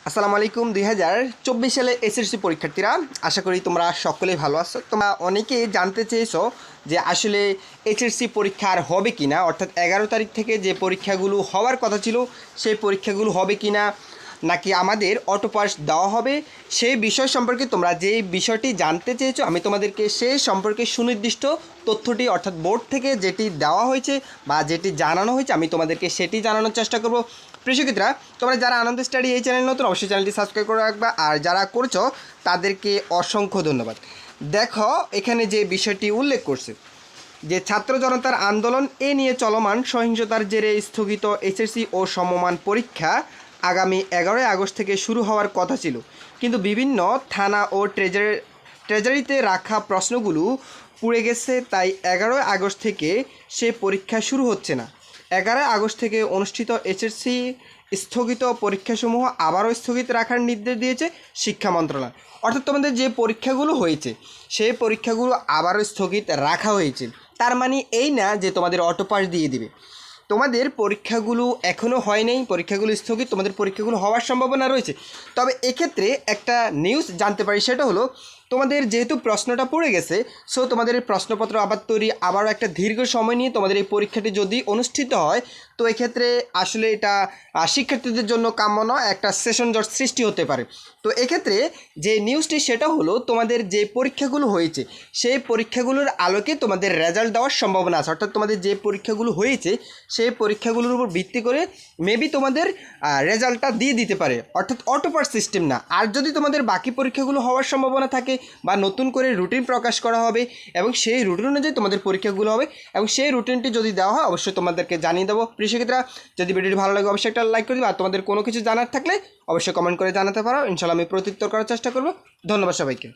আসসালামু আলাইকুম। 2024 সালে এসএসসি পরীক্ষার্থীরা, আশা করি তোমরা সকলেই ভালো আছো। তোমরা অনেকেই জানতে চেয়েছো যে আসলে এসএসসি পরীক্ষা আর হবে কি না, অর্থাৎ 11 তারিখ থেকে যে পরীক্ষাগুলো হওয়ার কথা ছিল সেই পরীক্ষাগুলো হবে কি না, নাকি আমাদের অটো পাস দেওয়া হবে, সেই বিষয় সম্পর্কে তোমরা যেই বিষয়টি জানতে চেয়েছো আমি তোমাদেরকে সেই সম্পর্কে সুনির্দিষ্ট তথ্যটি অর্থাৎ বোর্ড থেকে যেটি দেওয়া হয়েছে বা যেটি জানানো হয়েছে আমি তোমাদেরকে সেটি জানানোর চেষ্টা করব। প্রিয় তোমরা যারা আনন্দ স্টাডি এই চ্যানেল নতুন অবশ্যই চ্যানেলটি সাবস্ক্রাইব করে রাখবা, আর যারা করছো তাদেরকে অসংখ্য ধন্যবাদ। দেখো এখানে যে বিষয়টি উল্লেখ করছে যে ছাত্র জনতার আন্দোলন এ নিয়ে চলমান সহিংসতার জেরে স্থগিত এসএসসি ও সমমান পরীক্ষা আগামী 11 আগস্ট থেকে শুরু হওয়ার কথা ছিল, কিন্তু বিভিন্ন থানা ও ট্রেজারিতে রাখা প্রশ্নগুলো পুড়ে গেছে, তাই 11 আগস্ট থেকে সে পরীক্ষা শুরু হচ্ছে না। 11 আগস্ট থেকে অনুষ্ঠিত এসএসসি স্থগিত পরীক্ষাসমূহ আবারও স্থগিত রাখার নির্দেশ দিয়েছে শিক্ষা মন্ত্রণালয়। অর্থাৎ তোমাদের যে পরীক্ষাগুলো হয়েছে সেই পরীক্ষাগুলো আবারও স্থগিত রাখা হয়েছে। তার মানে এই না যে তোমাদের অটো পাস দিয়ে দিবে। তোমাদের পরীক্ষাগুলো এখনও হয় নাই, পরীক্ষাগুলো স্থগিত, তোমাদের পরীক্ষাগুলো হওয়ার সম্ভাবনা রয়েছে। তবে এক্ষেত্রে একটা নিউজ জানতে পারি, সেটা হলো তোমাদের যেহেতু প্রশ্নটা পড়ে গেছে, সো তোমাদের এই প্রশ্নপত্র আবার তৈরি, আবারও একটা দীর্ঘ সময় নিয়ে তোমাদের এই পরীক্ষাটি যদি অনুষ্ঠিত হয়, তো এক্ষেত্রে আসলে এটা শিক্ষার্থীদের জন্য কাম্য নয়, একটা সেশন জট সৃষ্টি হতে পারে। তো এক্ষেত্রে যে নিউজটি সেটা হলো তোমাদের যে পরীক্ষাগুলো হয়েছে সেই পরীক্ষাগুলোর আলোকে তোমাদের রেজাল্ট দেওয়ার সম্ভাবনা আছে। অর্থাৎ তোমাদের যে পরীক্ষাগুলো হয়েছে সেই পরীক্ষাগুলোর উপর ভিত্তি করে মেবি তোমাদের রেজাল্টটা দিয়ে দিতে পারে, অর্থাৎ অটো পাস সিস্টেম না। আর যদি তোমাদের বাকি পরীক্ষাগুলো হওয়ার সম্ভাবনা থাকে বা নতুন করে রুটিন প্রকাশ করা হবে এবং সেই রুটিন অনুযায়ী তোমাদের পরীক্ষাগুলো হবে এবং সেই রুটিনটি যদি দেওয়া হয় অবশ্যই তোমাদেরকে জানিয়ে দেবো। প্রিয় শিক্ষার্থীরা, যদি ভিডিওটি ভালো লাগে অবশ্যই একটা লাইক করে দিবে, আর তোমাদের কোনো কিছু জানার থাকলে অবশ্যই কমেন্ট করে জানাতে পারো, ইনশাআল্লাহ আমি প্রত্যুত্তর করার চেষ্টা করব। ধন্যবাদ সবাইকে।